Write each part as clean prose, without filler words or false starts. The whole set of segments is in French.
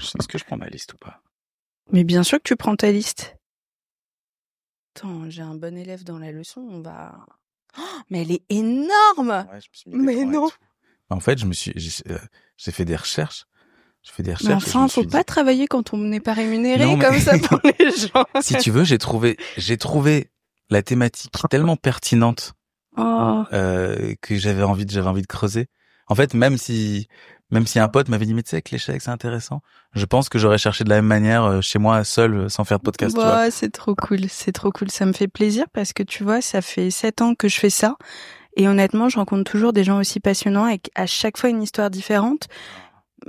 est-ce que je prends ma liste ou pas? Mais bien sûr que tu prends ta liste. Attends, j'ai un bon élève dans la leçon, on va... Oh, mais elle est énorme! Ouais, je me suis mis Mais l'écran et non! tout. En fait, j'ai fait des recherches. Mais Et enfin, je me faut suis pas dit... travailler quand on n'est pas rémunéré Non, mais- comme ça pour les gens. Si tu veux, j'ai trouvé la thématique tellement pertinente Oh, que j'avais envie de creuser. En fait, même si un pote m'avait dit mais tu sais que l'échec c'est intéressant, je pense que j'aurais cherché de la même manière chez moi seul sans faire de podcast. Tu vois. bah, c'est trop cool, c'est trop cool. Ça me fait plaisir parce que tu vois, ça fait 7 ans que je fais ça. Et honnêtement, je rencontre toujours des gens aussi passionnants avec à chaque fois une histoire différente.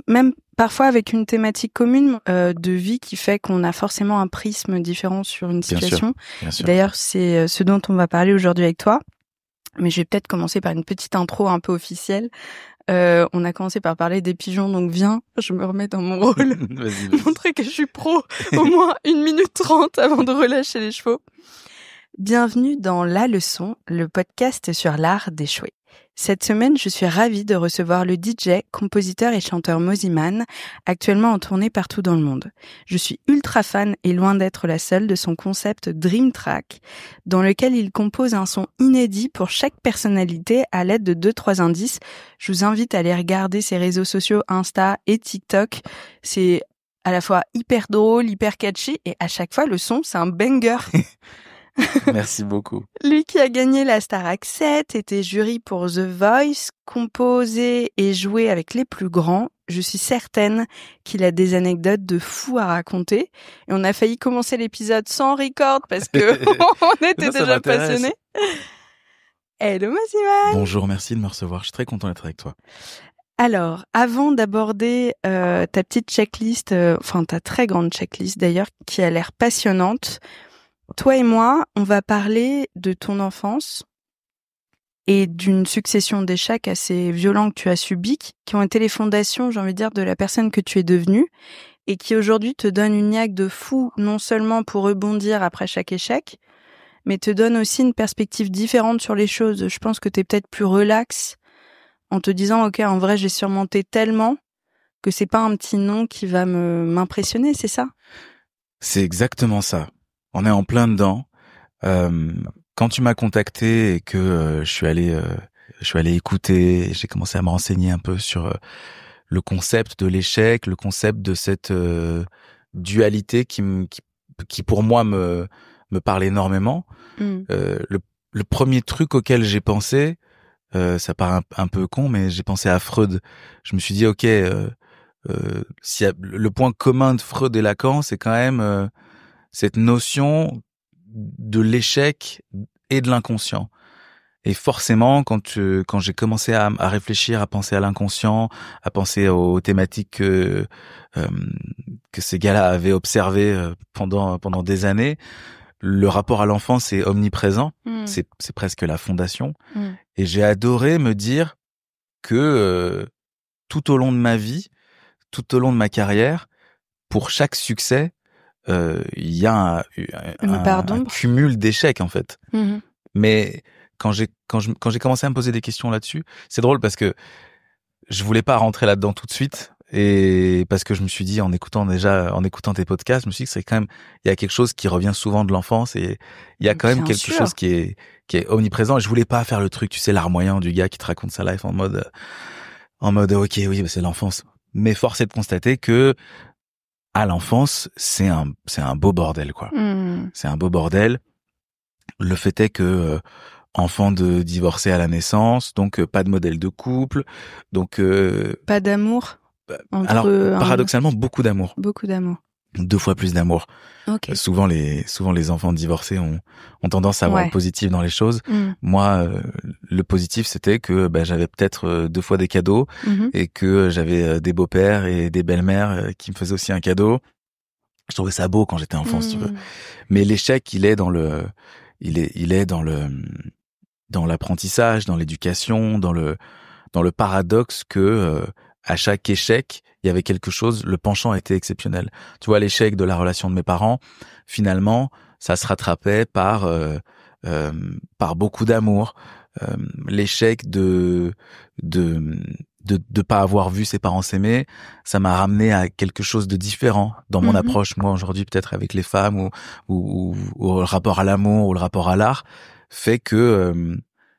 Même parfois avec une thématique commune de vie qui fait qu'on a forcément un prisme différent sur une situation. Bien sûr. D'ailleurs, c'est ce dont on va parler aujourd'hui avec toi. Mais je vais peut-être commencer par une petite intro un peu officielle. On a commencé par parler des pigeons, donc viens, je me remets dans mon rôle. Vas-y. Montrer que je suis pro au moins 1 minute 30 avant de relâcher les chevaux. Bienvenue dans La Leçon, le podcast sur l'art d'échouer. Cette semaine, je suis ravie de recevoir le DJ, compositeur et chanteur Mosimann, actuellement en tournée partout dans le monde. Je suis ultra fan et loin d'être la seule de son concept Dream Track, dans lequel il compose un son inédit pour chaque personnalité à l'aide de 2-3 indices. Je vous invite à aller regarder ses réseaux sociaux Insta et TikTok. C'est à la fois hyper drôle, hyper catchy et à chaque fois le son, c'est un banger. Merci beaucoup. Lui qui a gagné la Starac 7, était jury pour The Voice, composé et joué avec les plus grands. Je suis certaine qu'il a des anecdotes de fou à raconter. Et on a failli commencer l'épisode sans record parce que on était déjà passionnés. Hello Mosimann. Bonjour, merci de me recevoir. Je suis très content d'être avec toi. Alors, avant d'aborder ta petite checklist, ta très grande checklist d'ailleurs, qui a l'air passionnante, toi et moi, on va parler de ton enfance et d'une succession d'échecs assez violents que tu as subis, qui ont été les fondations, j'ai envie de dire, de la personne que tu es devenue et qui aujourd'hui te donne une niaque de fou, non seulement pour rebondir après chaque échec, mais te donne aussi une perspective différente sur les choses. Je pense que tu es peut-être plus relax en te disant, ok, en vrai, j'ai surmonté tellement que c'est pas un petit nom qui va m'impressionner, c'est ça? C'est exactement ça. On est en plein dedans. Quand tu m'as contacté et que je suis allé écouter, j'ai commencé à me renseigner un peu sur le concept de l'échec, le concept de cette dualité qui pour moi me parle énormément. Le premier truc auquel j'ai pensé, ça paraît un peu con, mais j'ai pensé à Freud. Je me suis dit, ok, s'il y a le point commun de Freud et Lacan, c'est quand même cette notion de l'échec et de l'inconscient. Et forcément, quand j'ai commencé à réfléchir, à penser à l'inconscient, à penser aux thématiques que ces gars-là avaient observées pendant des années, le rapport à l'enfance est omniprésent. C'est presque la fondation. Et j'ai adoré me dire que tout au long de ma vie, tout au long de ma carrière, pour chaque succès, il y a un cumul d'échecs en fait. Mais quand j'ai commencé à me poser des questions là-dessus, c'est drôle parce que je voulais pas rentrer là-dedans tout de suite et parce que je me suis dit en écoutant tes podcasts, je me suis dit que c'est quand même il y a quelque chose qui revient souvent de l'enfance et il y a quand même quelque chose qui est omniprésent et je voulais pas faire le truc, tu sais, larmoyant du gars qui te raconte sa life en mode OK, oui, bah c'est l'enfance. Mais force est de constater que à l'enfance, c'est un beau bordel, quoi. C'est un beau bordel. Le fait est que enfant de divorcé à la naissance, donc pas de modèle de couple, donc pas d'amour. Alors paradoxalement beaucoup d'amour. Beaucoup d'amour. 2 fois plus d'amour. Okay. Souvent les enfants divorcés ont tendance à voir le positif dans les choses. Moi, le positif c'était que j'avais peut-être 2 fois des cadeaux et que j'avais des beaux-pères et des belles-mères qui me faisaient aussi un cadeau. Je trouvais ça beau quand j'étais enfant, si tu veux. Mais l'échec, il est dans l'apprentissage, dans l'éducation, dans le paradoxe que à chaque échec, il y avait quelque chose, le penchant était exceptionnel. Tu vois, l'échec de la relation de mes parents, finalement, ça se rattrapait par beaucoup d'amour. L'échec de de pas avoir vu ses parents s'aimer, ça m'a ramené à quelque chose de différent dans mon approche, moi, aujourd'hui, peut-être avec les femmes ou le rapport à l'amour ou le rapport à l'art, fait que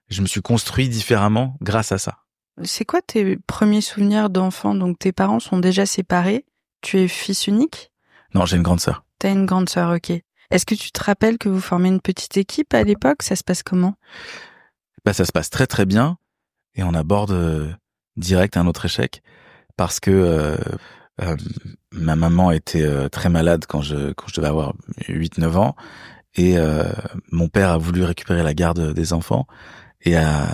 je me suis construit différemment grâce à ça. C'est quoi tes premiers souvenirs d'enfant? Donc, tes parents sont déjà séparés. Tu es fils unique? Non, j'ai une grande sœur. T'as une grande sœur, ok. Est-ce que tu te rappelles que vous formez une petite équipe à l'époque? Ça se passe comment? Bah, ça se passe très très bien et on aborde direct un autre échec parce que ma maman était très malade quand je devais avoir 8-9 ans et mon père a voulu récupérer la garde des enfants et a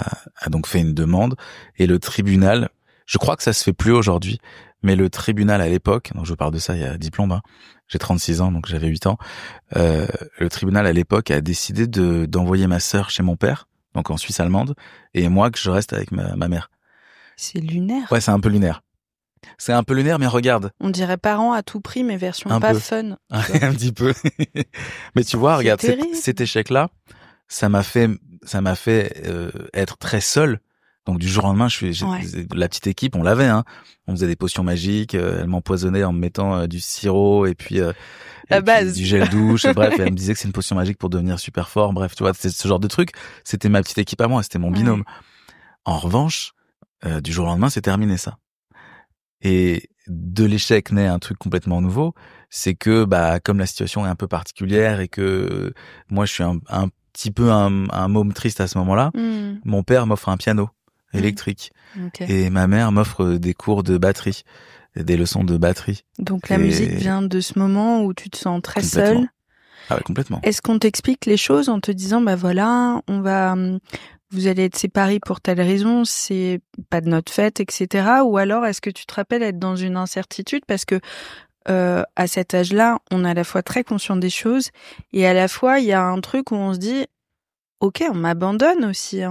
donc fait une demande et le tribunal, je crois que ça se fait plus aujourd'hui, mais le tribunal à l'époque, donc je parle de ça il y a diplôme, hein, j'ai 36 ans donc j'avais 8 ans, le tribunal à l'époque a décidé d'envoyer ma sœur chez mon père, donc en Suisse allemande, et moi que je reste avec ma mère. C'est lunaire. Ouais, c'est un peu lunaire. C'est un peu lunaire, mais regarde. On dirait parents à tout prix, mais version Un pas peu. fun. Un petit peu. Mais tu vois, regarde, cet échec-là, ça m'a fait être très seul. Donc du jour au lendemain, la petite équipe, on l'avait, hein. On faisait des potions magiques, elle m'empoisonnait en me mettant du sirop et puis la base, du gel douche, bref, elle me disait que c'est une potion magique pour devenir super fort, bref, tu vois, c'est ce genre de truc. C'était ma petite équipe à moi, c'était mon binôme. En revanche, du jour au lendemain, c'est terminé ça. Et de l'échec naît un truc complètement nouveau, c'est que comme la situation est un peu particulière et que moi je suis un petit peu un môme triste à ce moment-là, mon père m'offre un piano électrique et ma mère m'offre des cours de batterie, des leçons de batterie. Donc la musique vient de ce moment où tu te sens très seul. Ah ouais, complètement. Est-ce qu'on t'explique les choses en te disant voilà, vous allez être séparés pour telle raison, c'est pas de notre fait, etc. Ou alors, est-ce que tu te rappelles être dans une incertitude parce que à cet âge-là, on est à la fois très conscient des choses et à la fois, il y a un truc où on se dit ok, on m'abandonne aussi.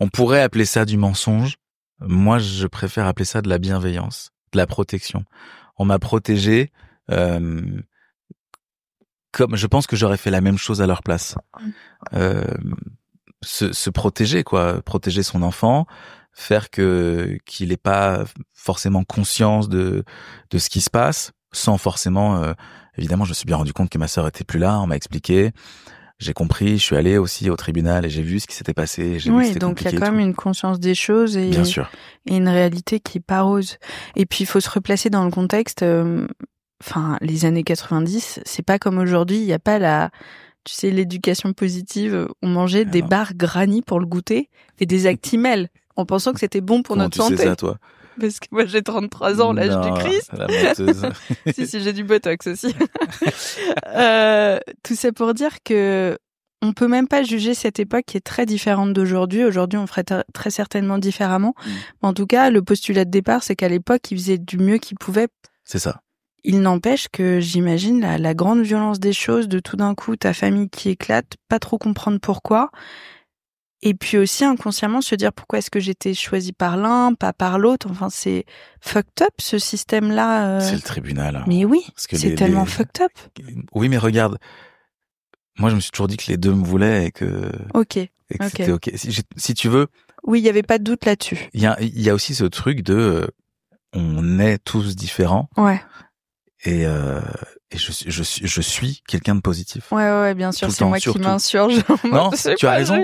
On pourrait appeler ça du mensonge. Moi, je préfère appeler ça de la bienveillance, de la protection. On m'a protégé comme je pense que j'aurais fait la même chose à leur place. Se protéger, quoi, protéger son enfant, faire qu'il ait pas forcément conscience de ce qui se passe, sans forcément évidemment, je me suis bien rendu compte que ma sœur était plus là, on m'a expliqué, j'ai compris, je suis allé aussi au tribunal et j'ai vu ce qui s'était passé, j'ai vu que c'était donc il y a compliqué quand même une conscience des choses et bien sûr. Et une réalité qui est pas rose. Et puis il faut se replacer dans le contexte les années 90, c'est pas comme aujourd'hui, il y a pas l'éducation positive, on mangeait des barres Granny pour le goûter et des Actimel en pensant que c'était bon pour notre santé. Comment tu sais ça, toi? Parce que moi j'ai 33 ans, l'âge du Christ. La menteuse. si, j'ai du Botox aussi. Tout ça pour dire que on peut même pas juger cette époque qui est très différente d'aujourd'hui. Aujourd'hui, on ferait très certainement différemment. En tout cas, le postulat de départ, c'est qu'à l'époque, ils faisaient du mieux qu'ils pouvaient. C'est ça. Il n'empêche que j'imagine la grande violence des choses, de tout d'un coup ta famille qui éclate, pas trop comprendre pourquoi, et puis aussi inconsciemment se dire pourquoi est-ce que j'étais choisie par l'un, pas par l'autre. Enfin, c'est fucked up ce système-là. C'est le tribunal. Mais oui, c'est tellement fucked up. Oui, mais regarde, moi je me suis toujours dit que les deux me voulaient et que c'était ok. Si tu veux. Oui, il y avait pas de doute là-dessus. Il y a aussi ce truc de on est tous différents. Ouais. Et je suis quelqu'un de positif. Ouais, bien sûr, c'est moi qui m'insurge. Non, tu as raison.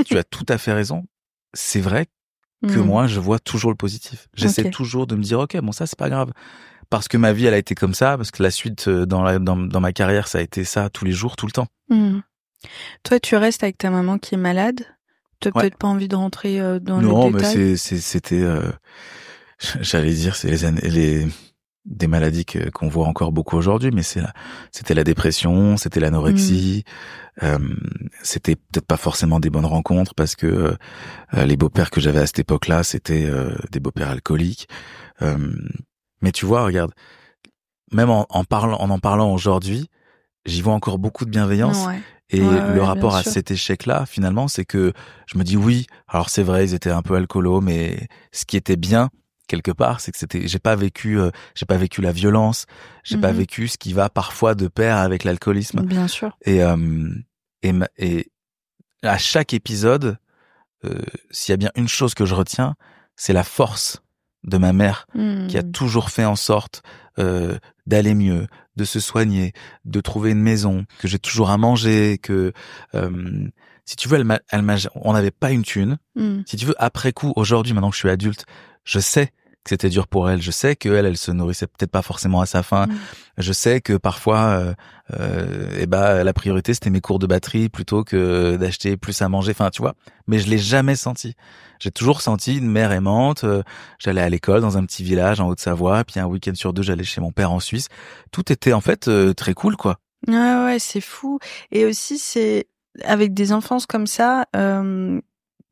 Tu as tout à fait raison. C'est vrai que moi, je vois toujours le positif. J'essaie toujours de me dire, ok, bon, ça, c'est pas grave. Parce que ma vie, elle a été comme ça, parce que la suite dans ma carrière, ça a été ça tous les jours, tout le temps. Toi, tu restes avec ta maman qui est malade. T'as peut-être pas envie de rentrer dans les détails. Non, mais c'était, j'allais dire, c'est des maladies qu'on voit encore beaucoup aujourd'hui, mais c'était la dépression, c'était l'anorexie, c'était peut-être pas forcément des bonnes rencontres parce que les beaux-pères que j'avais à cette époque-là, c'était des beaux-pères alcooliques. Mais tu vois, regarde, même en en parlant aujourd'hui, j'y vois encore beaucoup de bienveillance. Et le rapport à cet échec-là, finalement, c'est que je me dis oui, alors c'est vrai, ils étaient un peu alcoolos, mais ce qui était bien, quelque part, c'est que j'ai pas vécu la violence, j'ai pas vécu ce qui va parfois de pair avec l'alcoolisme. Bien sûr. Et à chaque épisode, s'il y a bien une chose que je retiens, c'est la force de ma mère qui a toujours fait en sorte d'aller mieux, de se soigner, de trouver une maison, que j'ai toujours à manger, que si tu veux, on n'avait pas une thune. Si tu veux, après coup, aujourd'hui, maintenant que je suis adulte, je sais que c'était dur pour elle. Je sais elle se nourrissait peut-être pas forcément à sa faim. Je sais que parfois, la priorité c'était mes cours de batterie plutôt que d'acheter plus à manger. Enfin, tu vois. Mais je l'ai jamais senti. J'ai toujours senti une mère aimante. J'allais à l'école dans un petit village en Haute-Savoie, puis un week-end sur deux, j'allais chez mon père en Suisse. Tout était en fait très cool, quoi. Ouais, c'est fou. Et aussi, c'est avec des enfances comme ça.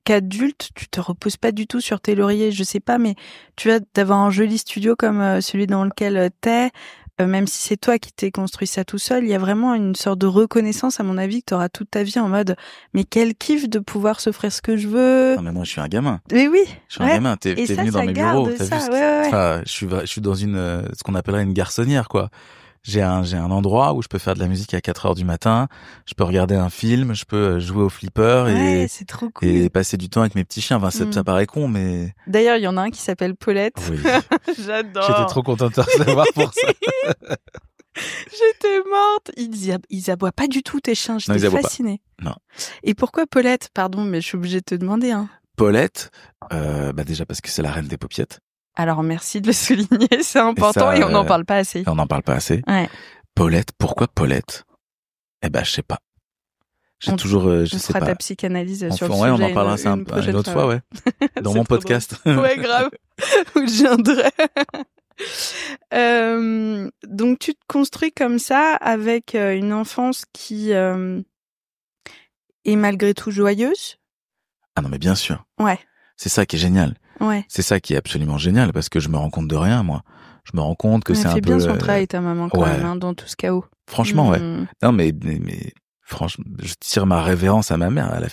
Qu'adulte, tu te reposes pas du tout sur tes lauriers, je sais pas, mais tu vois, d'avoir un joli studio comme celui dans lequel t'es, même si c'est toi qui t'es construit ça tout seul, il y a vraiment une sorte de reconnaissance, à mon avis, que t'auras toute ta vie en mode, mais quel kiff de pouvoir s'offrir ce que je veux. Non, mais moi, je suis un gamin. Mais oui. Je suis un gamin. T'es venu dans mes bureaux, t'as vu. Ouais. Enfin, je suis dans ce qu'on appellerait une garçonnière, quoi. J'ai un endroit où je peux faire de la musique à 4h du matin, je peux regarder un film, je peux jouer au flipper c'est trop cool. Et passer du temps avec mes petits chiens. Enfin, ça paraît con, mais... D'ailleurs, il y en a un qui s'appelle Paulette. Oui. J'adore. J'étais trop contente de te recevoir pour ça. J'étais morte. Ils aboient pas du tout, tes chiens. J'étais fascinée. Non. Et pourquoi Paulette? Pardon, mais je suis obligée de te demander, hein. Paulette, déjà parce que c'est la reine des paupiettes. Alors merci de le souligner, c'est important et on n'en parle pas assez. On n'en parle pas assez. Ouais. Paulette, pourquoi Paulette? Je sais pas. Je sais pas. On fera ta psychanalyse sur le sujet. On en parlera une autre fois, ouais. Dans mon podcast. Ouais, grave. Où je viendrai. Donc tu te construis comme ça avec une enfance qui est malgré tout joyeuse. Ah non, mais bien sûr. Ouais. C'est ça qui est génial. Ouais. C'est ça qui est absolument génial parce que je me rends compte de rien, moi. Je me rends compte que c'est un peu... Elle fait bien son travail, ta maman, quand même, hein, dans tout ce chaos. Franchement, ouais. Non, mais franchement, je tire ma révérence à ma mère. Elle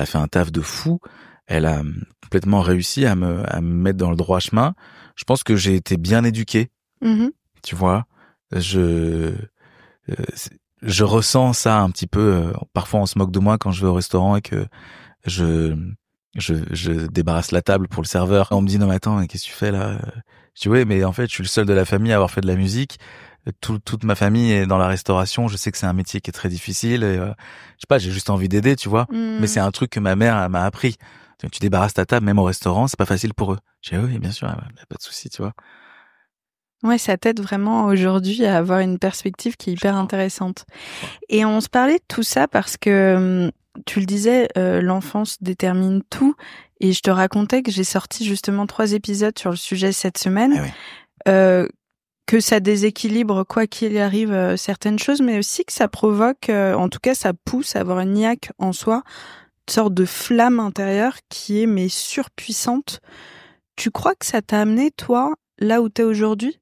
a fait un taf de fou. Elle a complètement réussi à me mettre dans le droit chemin. Je pense que j'ai été bien éduqué. Tu vois, je ressens ça un petit peu. Parfois, on se moque de moi quand je vais au restaurant et que je débarrasse la table pour le serveur. On me dit non mais attends, qu'est-ce que tu fais là? Je dis oui, mais en fait je suis le seul de la famille à avoir fait de la musique. Toute ma famille est dans la restauration. Je sais que c'est un métier qui est très difficile. Et, je sais pas, j'ai juste envie d'aider, tu vois. Mais c'est un truc que ma mère m'a appris. Tu débarrasses ta table même au restaurant, c'est pas facile pour eux. J'ai dit oui, bien sûr, y a pas de souci, tu vois. Ouais, ça t'aide vraiment aujourd'hui à avoir une perspective qui est hyper intéressante. Et on se parlait de tout ça parce que tu le disais, l'enfance détermine tout. Et je te racontais que j'ai sorti justement 3 épisodes sur le sujet cette semaine. Ah oui. Que ça déséquilibre quoi qu'il arrive certaines choses, mais aussi que ça provoque, en tout cas ça pousse à avoir une niaque en soi, une sorte de flamme intérieure qui est surpuissante. Tu crois que ça t'a amené, toi, là où t'es aujourd'hui?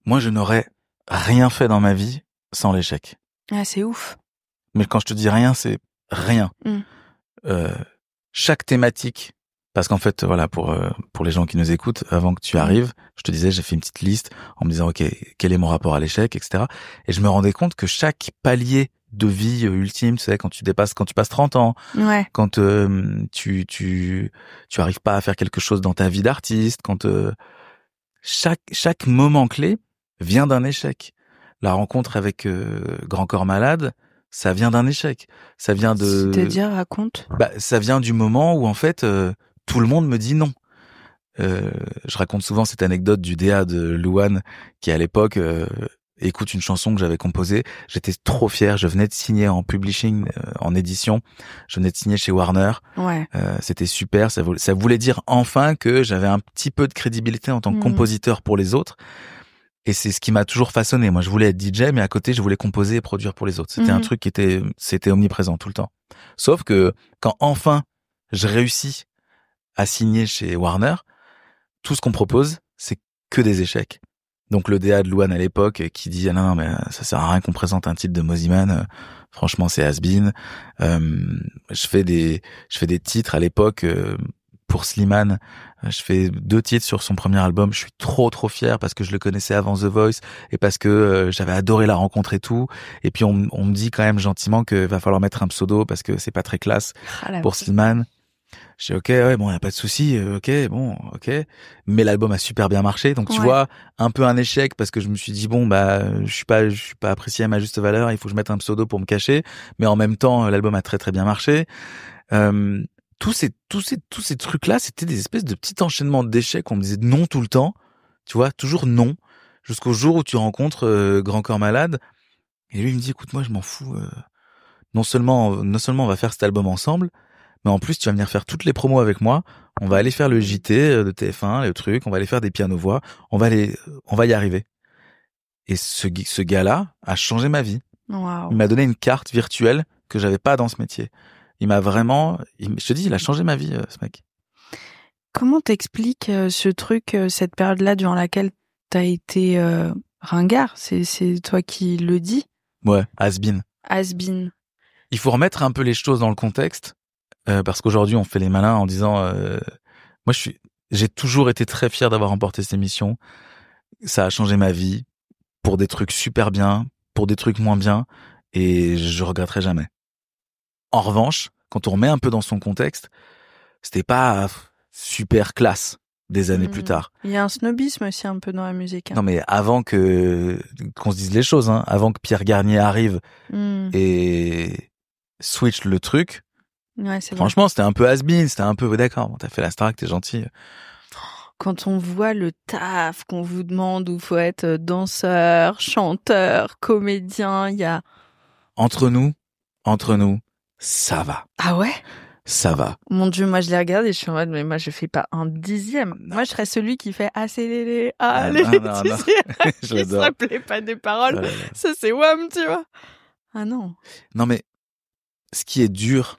Moi, je n'aurais rien fait dans ma vie sans l'échec. Ah, c'est ouf. Mais quand je te dis rien, c'est rien. Chaque thématique, parce qu'en fait, voilà, pour les gens qui nous écoutent, avant que tu arrives, je te disais, j'ai fait une petite liste en me disant, ok, quel est mon rapport à l'échec, etc. Et je me rendais compte que chaque palier de vie ultime, tu sais, quand tu passes 30 ans, quand tu arrives pas à faire quelque chose dans ta vie d'artiste, quand chaque moment clé vient d'un échec. La rencontre avec Grand Corps Malade, ça vient d'un échec. Ça vient de... C'est-à-dire, raconte. Ça vient du moment où, en fait, tout le monde me dit non. Je raconte souvent cette anecdote du DA de Louane, qui à l'époque écoute une chanson que j'avais composée. J'étais trop fier. Je venais de signer en publishing, en édition. Je venais de signer chez Warner. Ouais. C'était super. Ça voulait dire enfin que j'avais un petit peu de crédibilité en tant que compositeur pour les autres. Et c'est ce qui m'a toujours façonné. Moi, je voulais être DJ, mais à côté, je voulais composer et produire pour les autres. C'était un truc c'était omniprésent tout le temps. Sauf que quand enfin je réussis à signer chez Warner, tout ce qu'on propose, c'est que des échecs. Donc le DA de Louane à l'époque qui dit ah non mais ça sert à rien qu'on présente un titre de Mosiman, franchement c'est has-been. Je fais des titres à l'époque pour Slimane. Je fais 2 titres sur son premier album. Je suis trop fier parce que je le connaissais avant The Voice et parce que j'avais adoré la rencontre et tout. Et puis on me dit quand même gentiment que va falloir mettre un pseudo parce que c'est pas très classe pour Slimane. J'ai ok, ouais, bon, y a pas de souci, ok, bon, ok. Mais l'album a super bien marché, donc tu Ouais. vois, un peu un échec parce que je me suis dit bon bah, je suis pas apprécié à ma juste valeur, il faut que je mette un pseudo pour me cacher. Mais en même temps, l'album a très très bien marché. Euh, tous ces trucs-là, c'était des espèces de petits enchaînements d'échecs. On me disait non tout le temps, tu vois, toujours non, jusqu'au jour où tu rencontres Grand Corps Malade. Et lui il me dit écoute, moi je m'en fous. Non seulement on va faire cet album ensemble, mais en plus tu vas venir faire toutes les promos avec moi. On va aller faire le JT de TF1, le truc. On va aller faire des pianos-voix. On va y arriver. Et ce gars-là a changé ma vie. Waouh. Il m'a donné une carte virtuelle que j'avais pas dans ce métier. Il m'a vraiment, je te dis, il a changé ma vie, ce mec. Comment t'expliques ce truc, cette période-là durant laquelle t'as été ringard? C'est toi qui le dis? Ouais, has-been. Has-been. Il faut remettre un peu les choses dans le contexte, parce qu'aujourd'hui on fait les malins en disant, moi j'ai toujours été très fier d'avoir remporté cette émission. Ça a changé ma vie pour des trucs super bien, pour des trucs moins bien, et je regretterai jamais. En revanche, quand on remet un peu dans son contexte, c'était pas super classe des années plus tard. Il y a un snobisme aussi un peu dans la musique. Non mais avant qu'on se dise les choses, hein, avant que Pierre Garnier arrive et switch le truc, ouais, c'est franchement vrai. c'était un peu has-been, c'était un peu d'accord, bon, t'as fait la Starac, t'es gentil. Quand on voit le taf qu'on vous demande où faut être danseur, chanteur, comédien, il y a... Entre nous, ça va. Ah ouais? Ça va. Mon Dieu, moi je les regarde et je suis en mode, mais moi je fais pas un dixième. Non. Moi je serais celui qui fait les tu sais, qui se rappelait pas des paroles. Oh ça c'est wham, tu vois. Ah non. Non mais, ce qui est dur,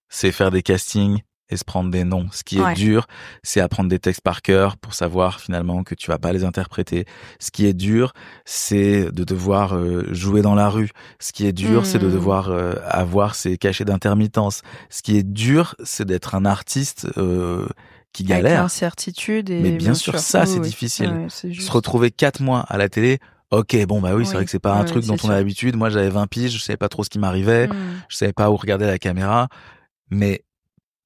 c'est faire des castings et se prendre des noms. Ce qui est dur, c'est apprendre des textes par cœur pour savoir finalement que tu vas pas les interpréter. Ce qui est dur, c'est de devoir jouer dans la rue. Ce qui est dur, c'est de devoir avoir ces cachets d'intermittence. Ce qui est dur, c'est d'être un artiste qui galère. Avec l'incertitude et mais bien sûr, ça c'est difficile. Ouais, c'est se retrouver 4 mois à la télé. Ok, bon bah oui, c'est vrai que c'est pas un truc dont on a l'habitude. Moi, j'avais 20 piges, je savais pas trop ce qui m'arrivait, je savais pas où regarder la caméra, mais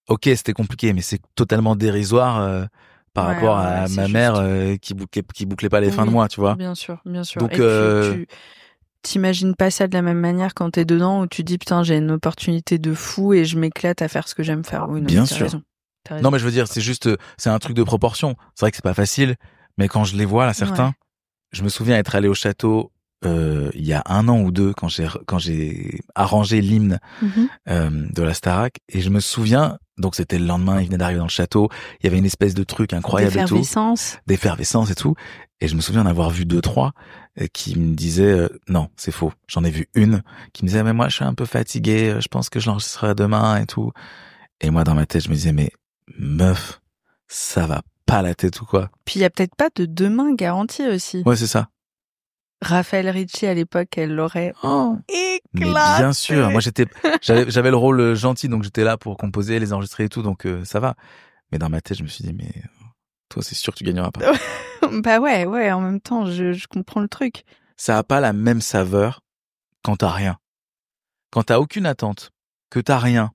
ok, c'était compliqué, mais c'est totalement dérisoire par rapport à ma mère qui bouclait pas les fins de mois, tu vois. Bien sûr, bien sûr. Donc, et puis, tu t'imagines pas ça de la même manière quand t'es dedans où tu dis putain, j'ai une opportunité de fou et je m'éclate à faire ce que j'aime faire. Oui, non, bien sûr. T'as raison. Non, mais je veux dire, c'est juste, c'est un truc de proportion. C'est vrai que c'est pas facile, mais quand je les vois là, certains, je me souviens être allé au château il y a 1 an ou 2 quand j'ai arrangé l'hymne de la Starac, et je me souviens, donc c'était le lendemain, il venait d'arriver dans le château, il y avait une espèce de truc incroyable et tout, d'effervescence et tout, et je me souviens d'avoir vu 2-3 qui me disaient non, c'est faux, j'en ai vu une qui me disait mais moi je suis un peu fatigué, je pense que je l'enregistrerai demain et tout, et moi dans ma tête je me disais mais meuf, ça va pas la tête ou quoi. Puis il y a peut-être pas de demain garanti aussi. Ouais, c'est ça. Raphaël Ricci à l'époque, elle l'aurait éclaté. Mais bien sûr, moi j'avais le rôle gentil, donc j'étais là pour composer, les enregistrer et tout, donc ça va. Mais dans ma tête, je me suis dit mais toi c'est sûr que tu gagneras pas. Bah ouais, en même temps, je comprends le truc. Ça a pas la même saveur quand t'as rien. Quand t'as aucune attente, que t'as rien,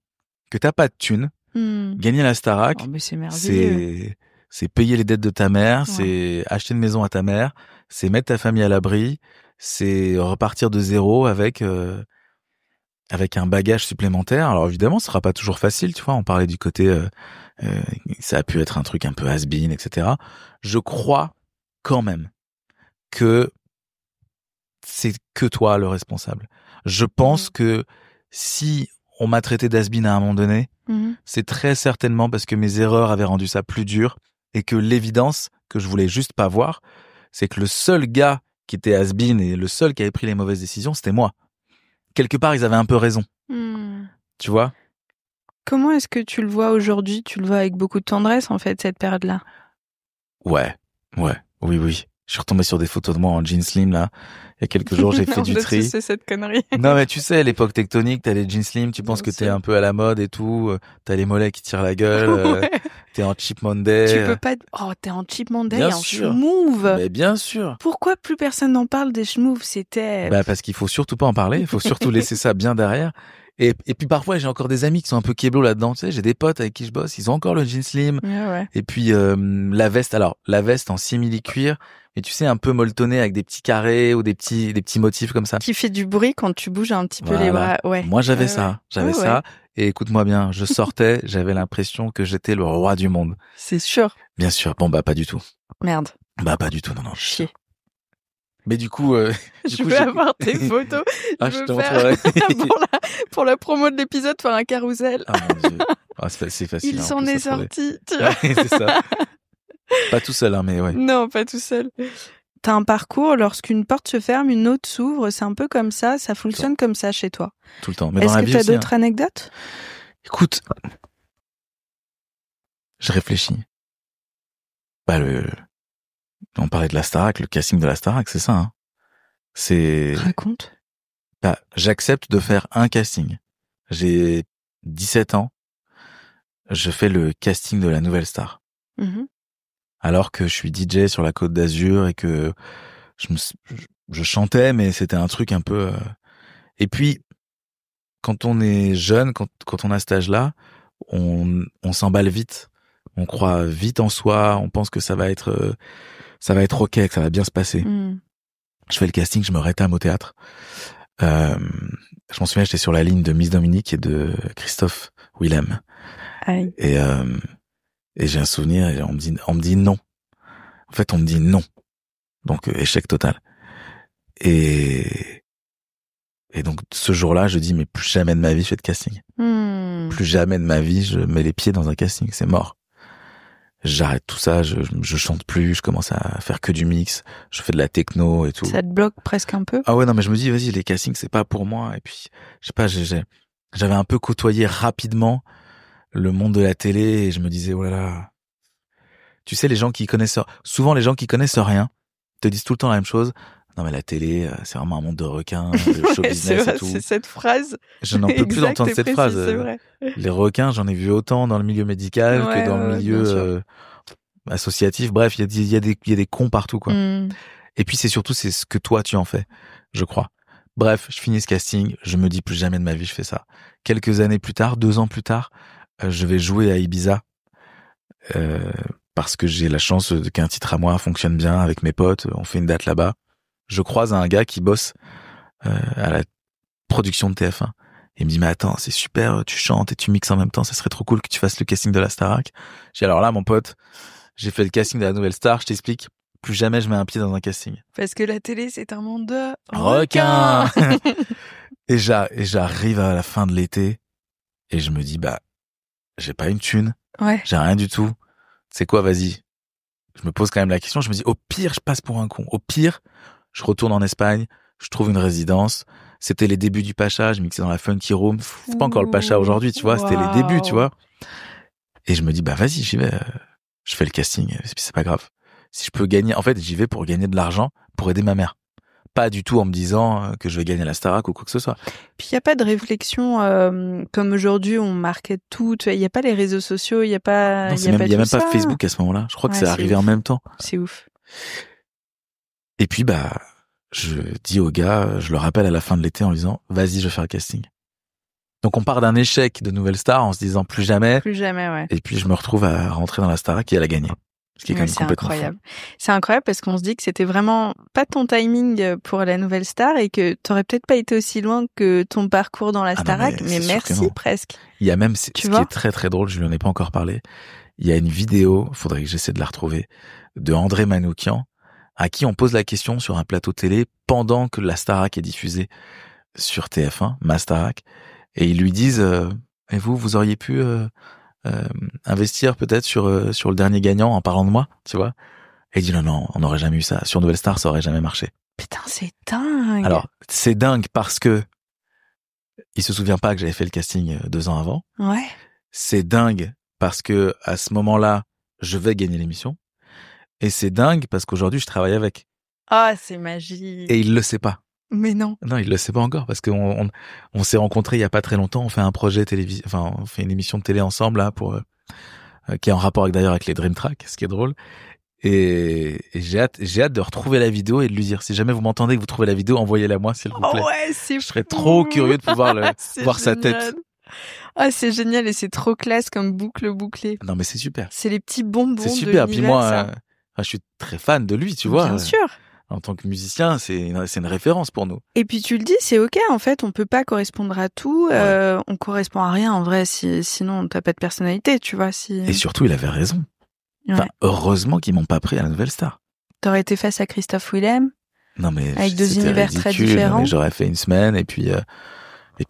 que t'as pas de thunes, gagner la Starac, mais c'est merveilleux. C'est payer les dettes de ta mère, c'est acheter une maison à ta mère, c'est mettre ta famille à l'abri, c'est repartir de zéro avec un bagage supplémentaire. Alors évidemment, ce sera pas toujours facile, tu vois. On parlait du côté, ça a pu être un truc un peu has-been, etc. Je crois quand même que c'est que toi le responsable. Je pense que si on m'a traité d'has-been à un moment donné, c'est très certainement parce que mes erreurs avaient rendu ça plus dur, et que l'évidence que je voulais juste pas voir, c'est que le seul gars qui était has-been et le seul qui avait pris les mauvaises décisions, c'était moi. Quelque part, ils avaient un peu raison. Tu vois? Comment est-ce que tu le vois aujourd'hui? Tu le vois avec beaucoup de tendresse, en fait, cette période-là? Ouais, oui. Je suis retombé sur des photos de moi en jeans slim, là. Il y a quelques jours, j'ai fait du tri. C'est cette connerie. Non, mais tu sais, l'époque tectonique, t'as les jeans slim, tu penses que t'es un peu à la mode et tout, t'as les mollets qui tirent la gueule, t'es en cheap Monday. Tu peux pas... Oh, t'es en cheap Monday, bien en sûr. schmoove. Mais bien sûr. Pourquoi plus personne n'en parle des schmooves? C'était... Bah, parce qu'il faut surtout pas en parler, il faut surtout laisser ça bien derrière. Et puis parfois, j'ai encore des amis qui sont un peu kéblos là-dedans. Tu sais, j'ai des potes avec qui je bosse, ils ont encore le jean slim. Ouais. Et puis la veste. Alors la veste en simili-cuir, mais tu sais, un peu molletonnée avec des petits carrés ou des petits motifs comme ça. Qui fait du bruit quand tu bouges un petit peu les bras. Ouais. Moi, j'avais ça. J'avais ça. Ouais. Et écoute-moi bien, je sortais, j'avais l'impression que j'étais le roi du monde. C'est sûr. Bien sûr. Bon, bah pas du tout. Merde. Bah pas du tout, non. Chier. Mais du coup, je veux avoir tes photos. Je te montrerai. pour la promo de l'épisode, faire un carrousel. Ah mon Dieu. C'est facile. Il s'en est sorti. Ouais, c'est ça. Pas tout seul, hein, mais ouais. Non, pas tout seul. T'as un parcours, lorsqu'une porte se ferme, une autre s'ouvre. C'est un peu comme ça fonctionne comme ça chez toi. Tout le temps. Mais est-ce dans la que vie t'as aussi, d'autres anecdotes? Écoute, je réfléchis. On parlait de la Starac, le casting de la Starac, c'est ça, hein. Raconte. J'accepte de faire un casting. J'ai 17 ans. Je fais le casting de la nouvelle star. Mm-hmm. Alors que je suis DJ sur la Côte d'Azur et que je chantais, mais c'était un truc un peu... Et puis, quand on est jeune, quand on a cet âge-là, on s'emballe vite. On croit vite en soi, on pense que ça va être ok, que ça va bien se passer. Mm. Je fais le casting, je me rétame au théâtre. Je m'en souviens, j'étais sur la ligne de Miss Dominique et de Christophe Willem. Aïe. Et j'ai un souvenir, et on me dit non. En fait, on me dit non. Donc, échec total. Et donc, ce jour-là, je dis, mais plus jamais de ma vie, je fais de casting. Plus jamais de ma vie, je mets les pieds dans un casting. C'est mort. J'arrête tout ça, je chante plus, je commence à faire que du mix, je fais de la techno et tout. Ça te bloque presque un peu? Ah ouais, non, mais je me dis, vas-y, les castings, c'est pas pour moi. Et puis, je sais pas, j'avais un peu côtoyé rapidement le monde de la télé et je me disais, oh là là. Tu sais, souvent les gens qui connaissent rien te disent tout le temps la même chose. Non, mais la télé, c'est vraiment un monde de requins, de show business et tout. C'est cette phrase. Je n'en peux plus d'entendre cette phrase. C'est vrai. Les requins, j'en ai vu autant dans le milieu médical que dans le milieu associatif. Bref, il y a des cons partout, quoi. Et puis c'est ce que toi tu en fais, je crois. Bref, je finis ce casting, je me dis plus jamais de ma vie je fais ça. Quelques années plus tard, 2 ans plus tard, je vais jouer à Ibiza. Parce que j'ai la chance qu'un titre à moi fonctionne bien avec mes potes, on fait une date là-bas. Je croise un gars qui bosse à la production de TF1. Il me dit, mais attends, c'est super, tu chantes et tu mixes en même temps, ça serait trop cool que tu fasses le casting de la Starac. J'ai dit, alors là, mon pote, j'ai fait le casting de la nouvelle star, je t'explique, plus jamais je mets un pied dans un casting. Parce que la télé, c'est un monde de requins. Et j'arrive à la fin de l'été et je me dis, j'ai pas une thune, j'ai rien du tout. C'est quoi, vas-y. Je me pose quand même la question, je me dis, au pire, je passe pour un con. Au pire, je retourne en Espagne, je trouve une résidence. C'était les débuts du Pacha, je mixais dans la Funky Room. C'est pas encore le Pacha aujourd'hui, tu vois, c'était les débuts, tu vois. Et je me dis, vas-y, j'y vais. Je fais le casting, c'est pas grave. Si je peux gagner, en fait, j'y vais pour gagner de l'argent, pour aider ma mère. Pas du tout en me disant que je vais gagner la Starac ou quoi que ce soit. Puis il y a pas de réflexion comme aujourd'hui on market tout, il y a pas les réseaux sociaux, il y a pas il y a même pas Facebook à ce moment-là. Je crois que c'est arrivé en même temps. C'est ouf. Et puis je dis au gars, je le rappelle à la fin de l'été en lui disant vas-y, je vais faire le casting. Donc on part d'un échec de Nouvelle Star en se disant plus jamais. Plus jamais, ouais. Et puis je me retrouve à rentrer dans la Starac et elle a gagné. Ce qui est quand même complètement incroyable. C'est incroyable parce qu'on se dit que c'était vraiment pas ton timing pour la Nouvelle Star et que t'aurais peut-être pas été aussi loin que ton parcours dans la Starac, mais merci presque. Il y a même, ce qui est très très drôle, je lui en ai pas encore parlé, il y a une vidéo, faudrait que j'essaie de la retrouver, de André Manoukian, à qui on pose la question sur un plateau télé pendant que la Starac est diffusée sur TF1, ma Starac, et ils lui disent et vous auriez pu investir peut-être sur le dernier gagnant en parlant de moi, tu vois. Et il dit non, on n'aurait jamais eu ça. Sur Nouvelle Star, ça aurait jamais marché. Putain, c'est dingue. Alors, c'est dingue parce que il se souvient pas que j'avais fait le casting 2 ans avant. Ouais. C'est dingue parce que à ce moment-là, je vais gagner l'émission. Et c'est dingue parce qu'aujourd'hui, je travaille avec. Ah, c'est magique. Et il le sait pas. Mais non. Non, il le sait pas encore parce qu'on s'est rencontrés il y a pas très longtemps. On fait un projet télévision, enfin, on fait une émission de télé ensemble là pour qui est en rapport d'ailleurs avec les Dream Track, ce qui est drôle. Et j'ai hâte de retrouver la vidéo et de lui dire, si jamais vous m'entendez que vous trouvez la vidéo, envoyez-la moi, s'il vous plaît. Oh ouais, c'est Je serais fou. trop curieux de pouvoir voir sa génial. tête. Ah, c'est génial et c'est trop classe comme boucle bouclée. Non, mais c'est super. C'est les petits bonbons C'est de super. Puis l'univers, moi, ça. je suis très fan de lui, tu vois. Bien sûr. En tant que musicien, c'est une référence pour nous. Et puis tu le dis, c'est ok. En fait, on peut pas correspondre à tout. On correspond à rien en vrai. Sinon, t'as pas de personnalité, tu vois. Et surtout, il avait raison. Enfin, heureusement qu'ils m'ont pas pris à la Nouvelle Star. T'aurais été face à Christophe Willem. Non mais avec deux univers ridicule, très différents. mais j'aurais fait une semaine et puis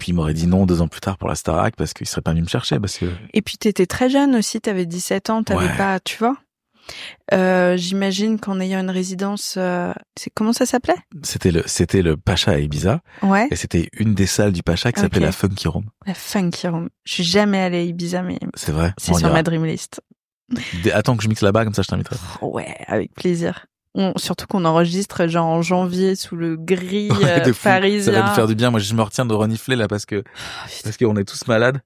il m'aurait dit non 2 ans plus tard pour la Starac parce qu'il serait pas venu me chercher parce que. Et puis t'étais très jeune aussi. T'avais 17 ans. T'avais pas, tu vois. J'imagine qu'en ayant une résidence, comment ça s'appelait? C'était le Pacha à Ibiza. Ouais. Et c'était une des salles du Pacha qui s'appelait la Funky Room. La Funky Room. Je suis jamais allée à Ibiza, mais c'est vrai. C'est sur ma dream list. Attends que je mixe là-bas, comme ça je t'inviterai. Ouais, avec plaisir. Surtout qu'on enregistre genre en janvier sous le gris parisien. Ça va me faire du bien. Moi, je me retiens de renifler là parce qu'on est tous malades.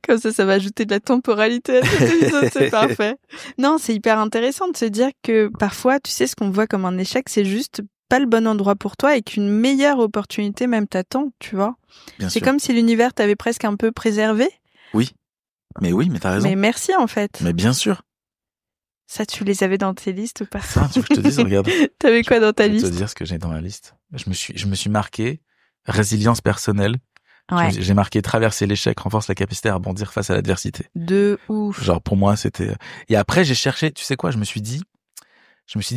Comme ça va ajouter de la temporalité à cet épisode, c'est parfait. Non, c'est hyper intéressant de se dire que parfois, tu sais, ce qu'on voit comme un échec, c'est juste pas le bon endroit pour toi et qu'une meilleure opportunité même t'attend, tu vois. C'est comme si l'univers t'avait presque un peu préservé. Oui, mais t'as raison. Mais merci en fait. Mais bien sûr. Ça, tu les avais dans tes listes ou pas? Ça, tu veux que je te dise, regarde. T'avais quoi dans ta liste? Je vais te dire ce que j'ai dans la liste. Je me suis marqué résilience personnelle. Ouais. J'ai marqué traverser l'échec, renforce la capacité à rebondir face à l'adversité. De ouf. Genre pour moi c'était. Et après j'ai cherché, tu sais quoi, je me suis dit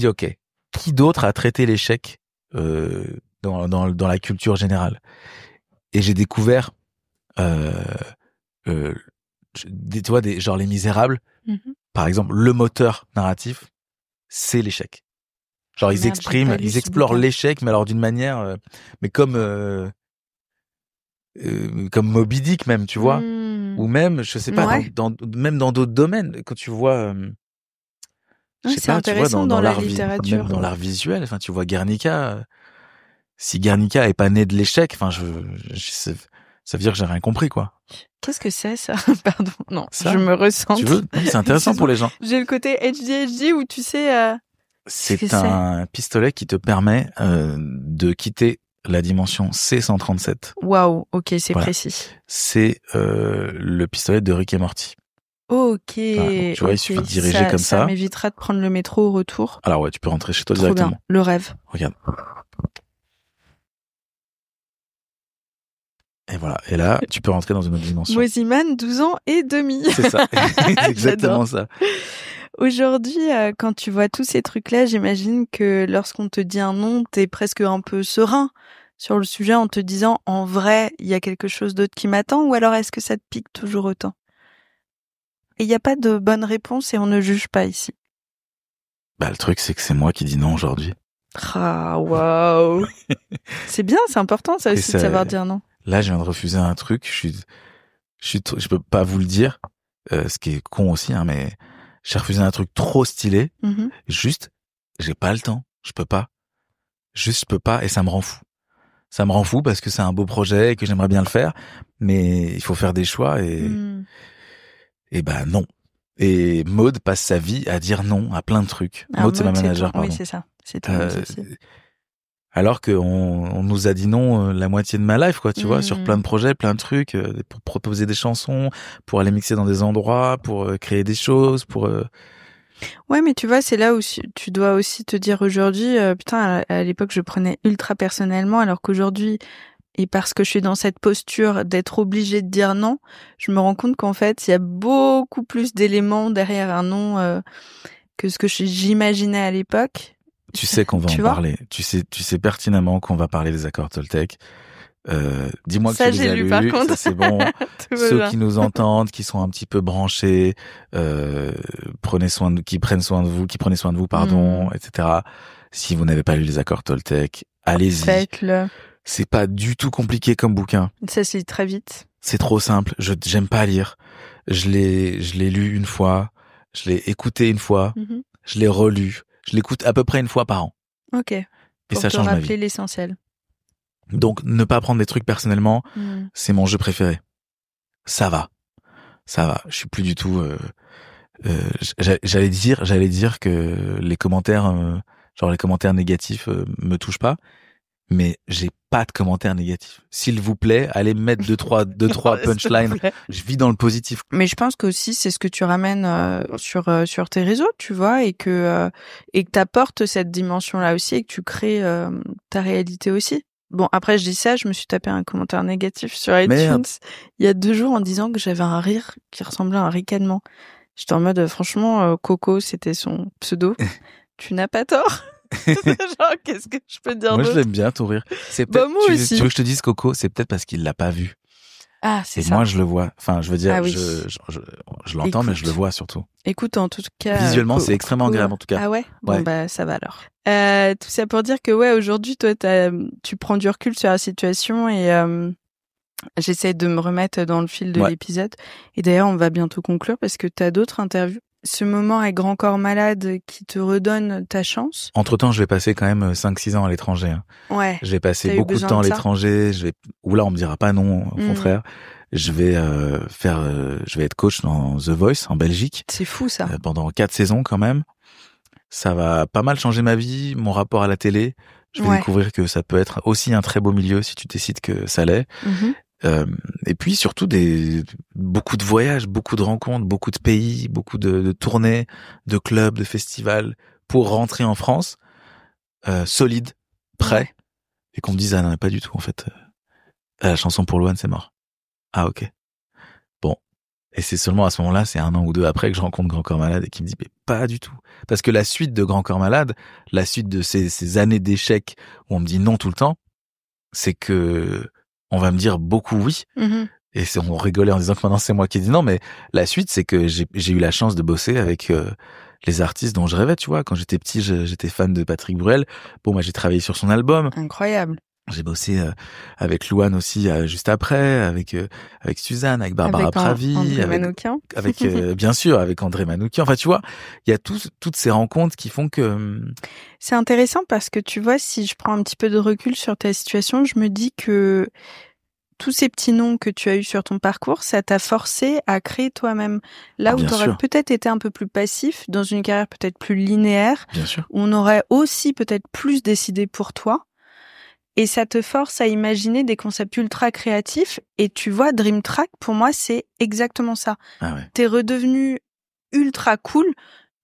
ok, qui d'autre a traité l'échec dans la culture générale? Et j'ai découvert tu vois genre Les Misérables. Mm-hmm. Par exemple, le moteur narratif, c'est l'échec. Genre ils explorent l'échec, mais alors d'une manière, mais comme Moby Dick même, tu vois, ou même, je sais pas, même dans d'autres domaines, quand tu vois, je sais pas, tu vois, dans la littérature, même dans l'art visuel, enfin, tu vois Guernica, si Guernica est pas né de l'échec, enfin, ça veut dire que j'ai rien compris, quoi. Qu'est-ce que c'est, ça? Pardon. Non, ça, je me ressens. Tu veux? C'est intéressant pour les gens. J'ai le côté HD où tu sais, c'est un pistolet qui te permet, de quitter la dimension C137. Waouh, ok, c'est précis. C'est le pistolet de Rick et Morty. Ok. Voilà, tu vois, il suffit de diriger comme ça. Ça m'évitera de prendre le métro au retour. Alors ouais, tu peux rentrer chez toi Trop directement. Bien. Le rêve. Regarde. Et voilà. Et là, tu peux rentrer dans une autre dimension. Moziman, 12 ans et demi. C'est ça. C'est exactement ça. Aujourd'hui, quand tu vois tous ces trucs-là, j'imagine que lorsqu'on te dit un nom, t'es presque un peu serein sur le sujet en te disant, en vrai, il y a quelque chose d'autre qui m'attend, ou alors est-ce que ça te pique toujours autant? Et il n'y a pas de bonne réponse et on ne juge pas ici. Bah, le truc, c'est que c'est moi qui dis non aujourd'hui. Ah, waouh. C'est bien, c'est important, ça aussi, de savoir dire non. Là, je viens de refuser un truc, je peux pas vous le dire, ce qui est con aussi, hein, mais j'ai refusé un truc trop stylé. Mm-hmm. Juste, j'ai pas le temps. Je peux pas, et ça me rend fou. Ça me rend fou parce que c'est un beau projet et que j'aimerais bien le faire, mais il faut faire des choix et bah non. Et Maud passe sa vie à dire non à plein de trucs. Maud, c'est ma manager, pardon. Oui, c'est ça. C'est ton aussi. Alors qu'on nous a dit non la moitié de ma life, quoi, tu vois, sur plein de projets, plein de trucs, pour proposer des chansons, pour aller mixer dans des endroits, pour créer des choses, pour... Ouais, mais tu vois, c'est là où tu dois aussi te dire aujourd'hui, putain, à l'époque, je prenais ultra personnellement, alors qu'aujourd'hui, et parce que je suis dans cette posture d'être obligée de dire non, je me rends compte qu'en fait, il y a beaucoup plus d'éléments derrière un non que ce que j'imaginais à l'époque. Tu sais qu'on va en parler. Tu sais pertinemment qu'on va parler des accords Toltec. Dis-moi que tu les as lus. Par contre. Ça, c'est bon. Ceux qui nous entendent, qui sont un petit peu branchés, prenez soin de vous, pardon, etc. Si vous n'avez pas lu les accords Toltec, allez-y. Faites-le. C'est pas du tout compliqué comme bouquin. Ça se lit très vite. C'est trop simple. J'aime pas lire. Je l'ai lu une fois. Je l'ai écouté une fois. Mm-hmm. Je l'ai relu. Je l'écoute à peu près une fois par an. Ok. Et ça change ma vie. Pour te rappeler l'essentiel. Donc, ne pas prendre des trucs personnellement, c'est mon jeu préféré. Ça va. Je suis plus du tout J'allais dire que les commentaires, genre les commentaires négatifs, me touchent pas. Mais j'ai pas de commentaires négatifs. S'il vous plaît, allez me mettre deux trois punchlines. Je vis dans le positif. Mais je pense qu'aussi c'est ce que tu ramènes sur tes réseaux, tu vois, et que t'apportes cette dimension-là aussi et que tu crées ta réalité aussi. Bon, après je dis ça, je me suis tapé un commentaire négatif sur iTunes Merde. il y a 2 jours en disant que j'avais un rire qui ressemblait à un ricanement. J'étais en mode franchement Coco, c'était son pseudo. Tu n'as pas tort. Genre, qu'est-ce que je peux dire Moi, d'autre? je l'aime bien ton rire. C'est Bah, peut-être, moi aussi. tu veux que je te dise Coco, c'est peut-être parce qu'il l'a pas vu. Ah, c'est Et ça. moi, je le vois. Enfin, je veux dire, Ah oui. je l'entends, mais je le vois surtout. Écoute, en tout cas. Visuellement, c'est extrêmement agréable, en tout cas. Ah ouais? Bon, Ouais. bah, ça va alors. Tout ça pour dire que, ouais, aujourd'hui, toi, tu prends du recul sur la situation et, j'essaie de me remettre dans le fil de l'épisode. Et d'ailleurs, on va bientôt conclure parce que t'as d'autres interviews. Ce moment avec Grand Corps Malade qui te redonne ta chance. Entre-temps, je vais passer quand même 5-6 ans à l'étranger. Hein. Ouais. Je vais passer beaucoup de temps à l'étranger. Ou là, on me dira pas non, au contraire. Je vais je vais être coach dans The Voice en Belgique. C'est fou, ça. Pendant 4 saisons quand même. Ça va pas mal changer ma vie, mon rapport à la télé. Je vais découvrir que ça peut être aussi un très beau milieu si tu décides que ça l'est. Et puis surtout beaucoup de voyages, beaucoup de rencontres, beaucoup de pays, beaucoup de tournées, de clubs, de festivals pour rentrer en France solide, prêt, et qu'on me dise ah non pas du tout en fait. La chanson pour Louane c'est mort. Ah ok. Bon. Et c'est seulement à ce moment-là, c'est 1 an ou 2 après que je rencontre Grand Corps Malade et qui me dit mais pas du tout. Parce que la suite de Grand Corps Malade, la suite de ces années d'échecs où on me dit non tout le temps, c'est que on va me dire beaucoup oui. Et on rigolait en disant que maintenant c'est moi qui dis non, mais la suite c'est que j'ai eu la chance de bosser avec les artistes dont je rêvais, tu vois. Quand j'étais petit, j'étais fan de Patrick Bruel. Bon, moi j'ai travaillé sur son album. Incroyable. J'ai bossé avec Louane aussi juste après, avec Suzanne, avec Barbara Pravi, André Manoukian. avec bien sûr avec André Manoukian. Enfin, tu vois, il y a toutes ces rencontres qui font que c'est intéressant parce que tu vois, si je prends un petit peu de recul sur ta situation, je me dis que tous ces petits noms que tu as eus sur ton parcours, ça t'a forcé à créer toi-même. Là où tu aurais peut-être été un peu plus passif, dans une carrière peut-être plus linéaire, où on aurait aussi peut-être plus décidé pour toi. Et ça te force à imaginer des concepts ultra créatifs. Et tu vois, Dream Track, pour moi, c'est exactement ça. Ah ouais. T'es redevenu ultra cool.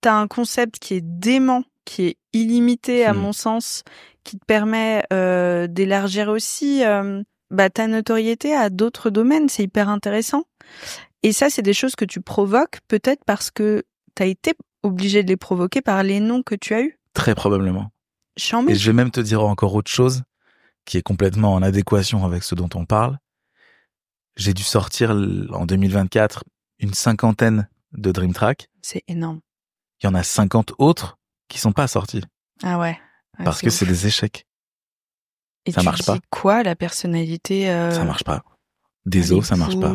T'as un concept qui est dément, qui est illimité à mon sens, qui te permet d'élargir aussi ta notoriété à d'autres domaines. C'est hyper intéressant. Et ça, c'est des choses que tu provoques peut-être parce que t'as été obligé de les provoquer par les noms que tu as eus. Très probablement. Chambé. Et je vais même te dire encore autre chose qui est complètement en adéquation avec ce dont on parle. J'ai dû sortir en 2024 une 50aine de Dream Track. C'est énorme. Il y en a 50 autres qui sont pas sortis. Ah ouais. Parce que c'est des échecs. Et ça marche pas. Quoi, la personnalité Ça marche pas. Désolé, ça marche pas.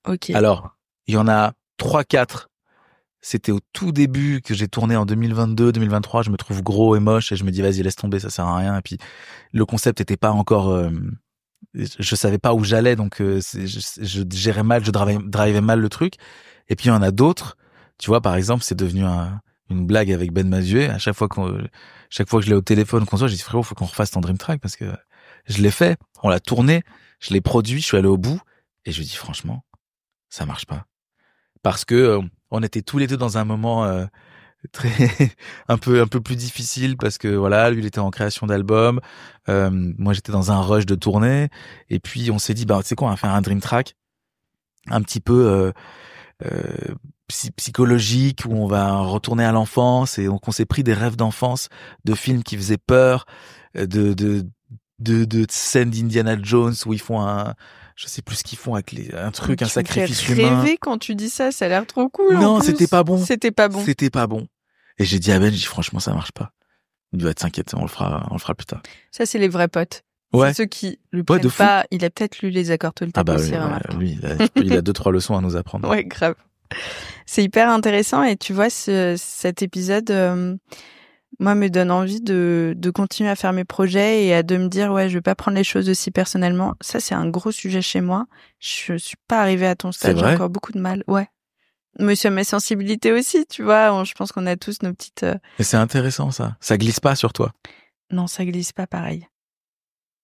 Ok. Alors, il y en a 3-4. C'était au tout début que j'ai tourné en 2022, 2023. Je me trouve gros et moche et je me dis vas-y laisse tomber, ça sert à rien. Et puis le concept était pas encore. Je savais pas où j'allais, donc je gérais mal, je drivais mal le truc. Et puis il y en a d'autres. Tu vois, par exemple, c'est devenu une blague avec Ben Mazué. À chaque fois que je l'ai au téléphone, qu'on soit, j'ai dit frérot, faut qu'on refasse ton Dream Track parce que je l'ai fait, on l'a tourné, je l'ai produit, je suis allé au bout et je lui dis franchement, ça marche pas. Parce que on était tous les deux dans un moment très un peu plus difficile parce que voilà, lui il était en création d'album, moi j'étais dans un rush de tournée et puis on s'est dit tu sais quoi, on va faire un Dream Track un petit peu psychologique où on va retourner à l'enfance et donc on s'est pris des rêves d'enfance, de films qui faisaient peur, de scènes d'Indiana Jones où ils font je sais plus ce qu'ils font avec un truc, un sacrifice humain. Tu me fais rêver quand tu dis ça, ça a l'air trop cool. Non, c'était pas bon. C'était pas bon. C'était pas bon. Et j'ai dit à Ben, franchement, ça marche pas. Il dit, t'inquiète, on le fera plus tard. Ça, c'est les vrais potes. Ouais. C'est ceux qui le prennent pas. Il a peut-être lu les accords Toltec aussi, lui, il a 2-3 leçons à nous apprendre. Ouais, grave. C'est hyper intéressant et tu vois, cet épisode, moi, me donne envie de continuer à faire mes projets et de me dire, ouais, je vais pas prendre les choses aussi personnellement. Ça, c'est un gros sujet chez moi. Je suis pas arrivée à ton stade. J'ai encore beaucoup de mal. Ouais. Mais c'est ma sensibilité aussi, tu vois. Je pense qu'on a tous nos petites... Et c'est intéressant, ça. Ça glisse pas sur toi. Non, ça glisse pas pareil.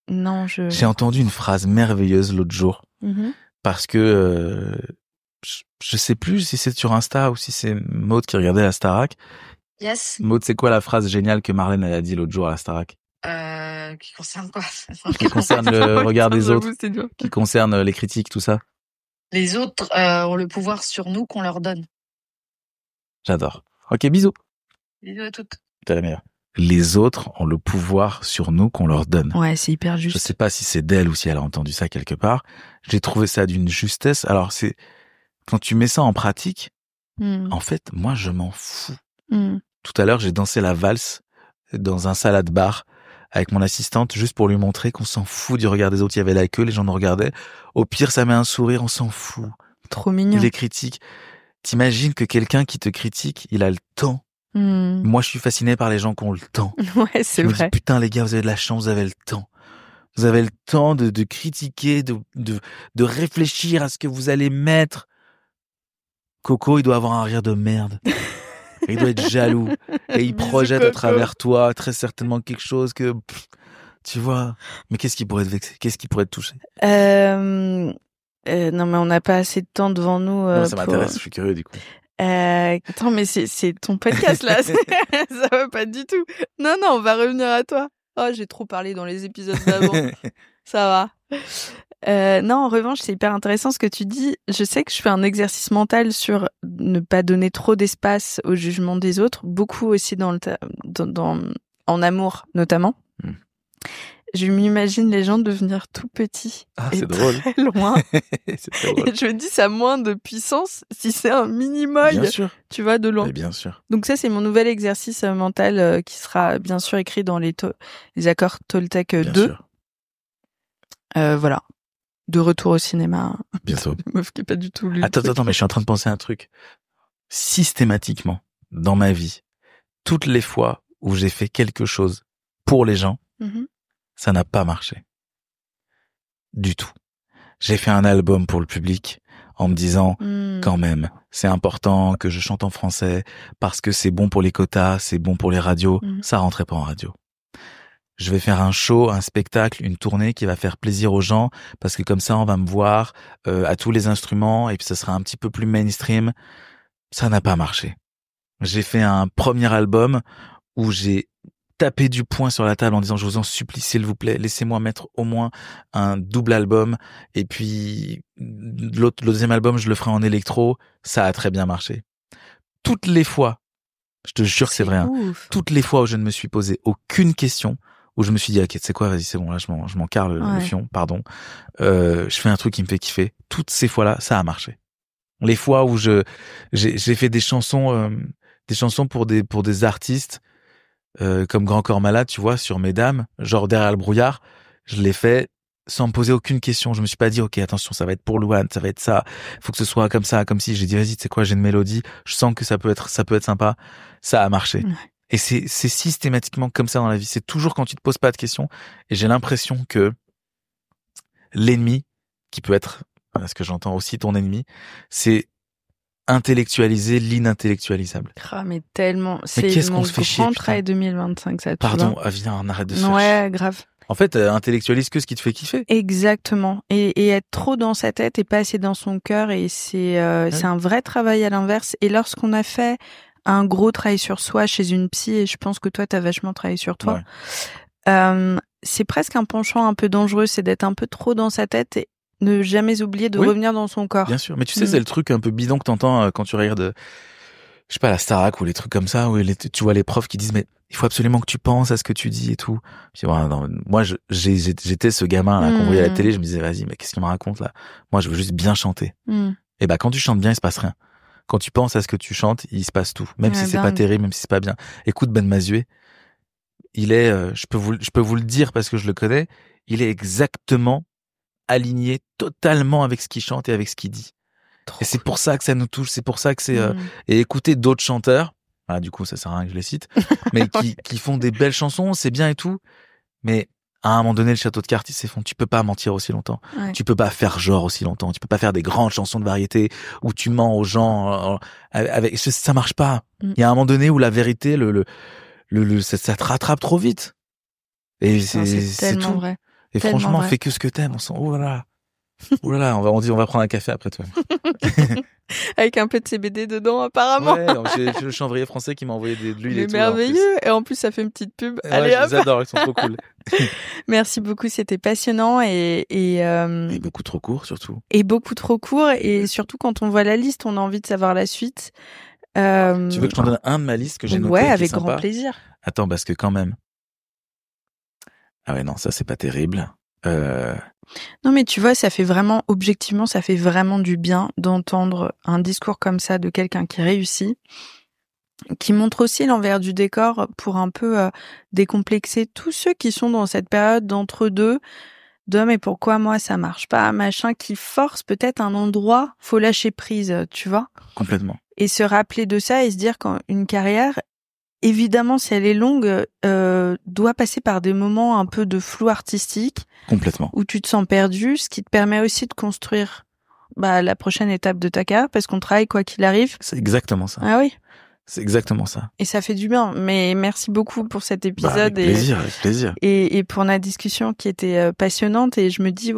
Non, J'ai entendu une phrase merveilleuse l'autre jour. Parce que je sais plus si c'est sur Insta ou si c'est Maud qui regardait la Starac. Yes. Maud, c'est quoi la phrase géniale que Marlène a dit l'autre jour à la Starac? Qui concerne quoi? Qui concerne le regard des autres, qui concerne les critiques, tout ça. Les autres ont le pouvoir sur nous qu'on leur donne. J'adore. Ok, bisous. Bisous à toutes. T'es la meilleure. Les autres ont le pouvoir sur nous qu'on leur donne. Ouais, c'est hyper juste. Je sais pas si c'est d'elle ou si elle a entendu ça quelque part. J'ai trouvé ça d'une justesse. Alors c'est quand tu mets ça en pratique, en fait, moi je m'en fous. Tout à l'heure, j'ai dansé la valse dans un salade bar avec mon assistante juste pour lui montrer qu'on s'en fout du regard des autres. Il y avait la queue, les gens nous regardaient. Au pire, ça met un sourire, on s'en fout. Trop mignon. Les critiques. T'imagines que quelqu'un qui te critique, il a le temps. Moi, je suis fasciné par les gens qui ont le temps. Ouais, c'est vrai. Je me dis, putain, les gars, vous avez de la chance, vous avez le temps. Vous avez le temps de critiquer, de réfléchir à ce que vous allez mettre. Coco, il doit avoir un rire de merde. Il doit être jaloux. Et il projette à travers toi très certainement quelque chose que... tu vois. Mais qu'est-ce qui pourrait te vexer? Qu'est-ce qui pourrait te toucher? Non, mais on n'a pas assez de temps devant nous. Non, ça m'intéresse, je suis curieux du coup. Attends, mais c'est ton podcast là. Ça va pas du tout. Non, on va revenir à toi. Oh, j'ai trop parlé dans les épisodes d'avant. Ça va. Non, en revanche, c'est hyper intéressant ce que tu dis. Je sais que je fais un exercice mental sur ne pas donner trop d'espace au jugement des autres, beaucoup aussi en amour notamment. Je m'imagine les gens devenir tout petits et c'est drôle. très loin. C'est très drôle. Et je me dis, ça a moins de puissance si c'est un mini-moy, bien sûr. Tu vois, de loin. Mais bien sûr. Donc ça, c'est mon nouvel exercice mental qui sera bien sûr écrit dans les accords Toltec 2. Sûr. Voilà. De retour au cinéma. Bientôt. Meuf qui est pas du tout lu. Attends, mais je suis en train de penser à un truc. Systématiquement, dans ma vie, toutes les fois où j'ai fait quelque chose pour les gens, ça n'a pas marché. Du tout. J'ai fait un album pour le public en me disant, quand même, c'est important que je chante en français parce que c'est bon pour les quotas, c'est bon pour les radios. Ça rentrait pas en radio. Je vais faire un show, un spectacle, une tournée qui va faire plaisir aux gens parce que comme ça, on va me voir à tous les instruments et puis ça sera un petit peu plus mainstream. Ça n'a pas marché. J'ai fait un premier album où j'ai tapé du poing sur la table en disant, je vous en supplie, s'il vous plaît, laissez-moi mettre au moins un double album. Et puis, le deuxième album, je le ferai en électro. Ça a très bien marché. Toutes les fois, je te jure que c'est vrai, toutes les fois où je ne me suis posé aucune question, où je me suis dit, ok, tu sais quoi, vas-y, c'est bon, là, je m'en carre le fion, pardon. Je fais un truc qui me fait kiffer. Toutes ces fois-là, ça a marché. Les fois où j'ai fait des chansons pour des artistes, comme Grand Corps Malade, tu vois, sur Mesdames, genre Derrière le brouillard, je l'ai fait sans me poser aucune question. Je me suis pas dit, ok, attention, ça va être pour Louane, ça va être ça, faut que ce soit comme ça, comme si. J'ai dit, vas-y, tu sais quoi, j'ai une mélodie, je sens que ça peut être sympa. Ça a marché. Et c'est systématiquement comme ça dans la vie. C'est toujours quand tu te poses pas de questions. Et j'ai l'impression que l'ennemi, qui peut être, ce que j'entends aussi ton ennemi, c'est intellectualiser l'inintellectualisable. Mais tellement. Mais c'est qu'est-ce qu'on mon se fait chier, grand putain. trait 2025, ça. Pardon, viens, on arrête de se faire Ouais, grave. En fait, intellectualise que ce qui te fait kiffer. Exactement. Et être trop dans sa tête et pas assez dans son cœur. Et c'est un vrai travail à l'inverse. Et lorsqu'on a fait un gros travail sur soi chez une psy, et je pense que toi, t'as vachement travaillé sur toi, c'est presque un penchant un peu dangereux, c'est d'être un peu trop dans sa tête et ne jamais oublier de revenir dans son corps. Bien sûr. Mais tu sais, c'est le truc un peu bidon que t'entends quand tu regardes, je sais pas, la Starac ou les trucs comme ça, où tu vois les profs qui disent, mais il faut absolument que tu penses à ce que tu dis et tout. Puis, voilà, non, moi, j'étais ce gamin là qu'on voyait à la télé, je me disais, vas-y, mais qu'est-ce qu'il me raconte là? Moi, je veux juste bien chanter. Et quand tu chantes bien, il se passe rien. Quand tu penses à ce que tu chantes, il se passe tout. Même si c'est pas terrible, même si c'est pas bien. Écoute Ben Mazué, il est, je peux vous le dire parce que je le connais, il est exactement aligné totalement avec ce qu'il chante et avec ce qu'il dit. Et c'est pour ça que ça nous touche, c'est pour ça que c'est et écouter d'autres chanteurs, du coup ça sert à rien que je les cite, mais qui font des belles chansons, c'est bien et tout, mais À un moment donné, le château de cartes, il s'effondre. Tu peux pas mentir aussi longtemps. Ouais. Tu peux pas faire genre aussi longtemps. Tu peux pas faire des grandes chansons de variété où tu mens aux gens avec, ça marche pas. Il y a un moment donné où la vérité, ça te rattrape trop vite. Et C'est tellement tout. vrai. Et Tellement franchement, vrai. fais que ce que t'aimes. On sent, oh là là. Oh là là, on va prendre un café après toi. Avec un peu de CBD dedans, apparemment. Ouais, j'ai le chanvrier français qui m'a envoyé de l'huile Mais et tout. là, en plus. merveilleux. Et en plus, ça fait une petite pub. Ouais, Allez je hop. les adore, ils sont trop cool. Merci beaucoup, c'était passionnant Et beaucoup trop court, surtout. et beaucoup trop court. Et surtout, quand on voit la liste, on a envie de savoir la suite. Tu veux que je t'en donne un de ma liste que j'ai noté? Ouais, qui est avec sympa grand plaisir. Attends, parce que quand même. Ah ouais, non, ça c'est pas terrible. Non, mais tu vois, ça fait vraiment, objectivement, ça fait vraiment du bien d'entendre un discours comme ça de quelqu'un qui réussit, qui montre aussi l'envers du décor pour un peu décomplexer tous ceux qui sont dans cette période d'entre-deux, de mais pourquoi moi ça marche pas, machin, qui force peut-être un endroit, faut lâcher prise, tu vois. Complètement. Et se rappeler de ça et se dire qu'une carrière, évidemment, si elle est longue, doit passer par des moments un peu de flou artistique, Complètement. où tu te sens perdu, ce qui te permet aussi de construire la prochaine étape de ta carrière, parce qu'on travaille quoi qu'il arrive. C'est exactement ça. Ah oui. C'est exactement ça. Et ça fait du bien. Mais merci beaucoup pour cet Avec épisode plaisir, avec plaisir. et pour la discussion qui était passionnante. Et je me dis,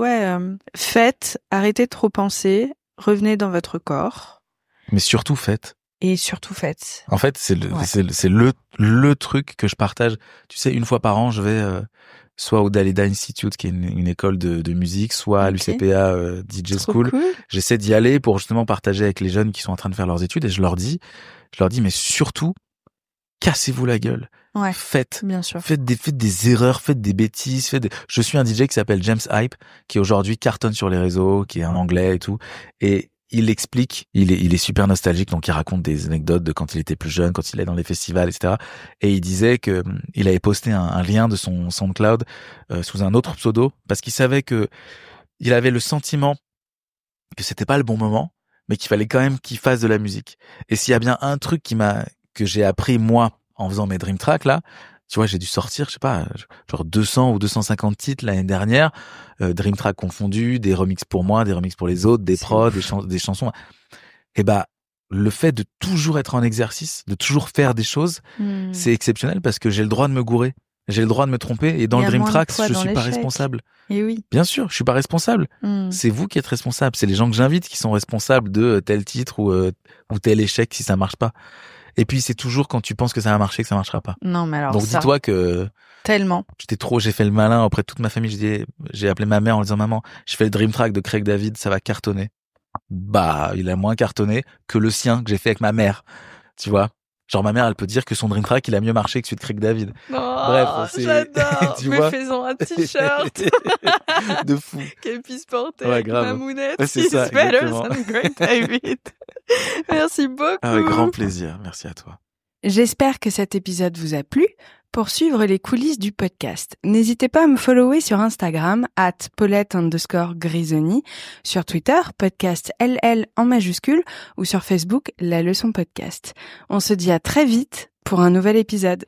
faites, arrêtez de trop penser, revenez dans votre corps. Mais surtout faites. Et surtout faites. En fait, c'est le truc que je partage. Tu sais, une fois par an, je vais soit au Dalida Institute, qui est une école de musique, soit à l'UCPA DJ Trop School. cool. J'essaie d'y aller pour justement partager avec les jeunes qui sont en train de faire leurs études, et je leur dis, mais surtout, cassez-vous la gueule. Ouais. Faites Bien sûr. des erreurs, faites des bêtises, Je suis un DJ qui s'appelle James Hype, qui aujourd'hui cartonne sur les réseaux, qui est en anglais et tout. Et il explique, il est super nostalgique, donc il raconte des anecdotes de quand il était plus jeune, quand il est dans les festivals, etc. Et il disait que il avait posté un lien de son SoundCloud sous un autre pseudo, parce qu'il savait que il avait le sentiment que c'était pas le bon moment, mais qu'il fallait quand même qu'il fasse de la musique. Et s'il y a bien un truc que j'ai appris moi en faisant mes Dream Tracks là, tu vois, j'ai dû sortir, je sais pas, genre 200 ou 250 titres l'année dernière, Dream Track confondus, des remixes pour moi, des remixes pour les autres, des prods, des chansons. Et le fait de toujours être en exercice, de toujours faire des choses, c'est exceptionnel parce que j'ai le droit de me gourer, j'ai le droit de me tromper, et dans le Dream Track, je suis pas responsable. Et oui. Bien sûr, je suis pas responsable. C'est vous qui êtes responsable. C'est les gens que j'invite qui sont responsables de tel titre ou tel échec si ça marche pas. Et puis c'est toujours quand tu penses que ça va marcher que ça marchera pas. Non, mais alors donc dis-toi que tellement. J'ai fait le malin auprès de toute ma famille. J'ai appelé ma mère en lui disant, maman, je fais le Dream Track de Craig David, ça va cartonner. Il a moins cartonné que le sien que j'ai fait avec ma mère. Tu vois? Genre ma mère, elle peut dire que son Dream Track, il a mieux marché que celui de Craig David. Oh, bref, j'adore. Tu mais vois, faisons un t-shirt de fou. qu'elle puisse porter Ouais, avec grave. Mamounette. Ouais, c'est ça, It's better exactement. than Craig David. Merci beaucoup. Avec grand plaisir. Merci à toi. J'espère que cet épisode vous a plu. Pour suivre les coulisses du podcast, n'hésitez pas à me follower sur Instagram @Paulette_Grisoni, sur Twitter, podcast LL en majuscule, ou sur Facebook, La Leçon Podcast. On se dit à très vite pour un nouvel épisode.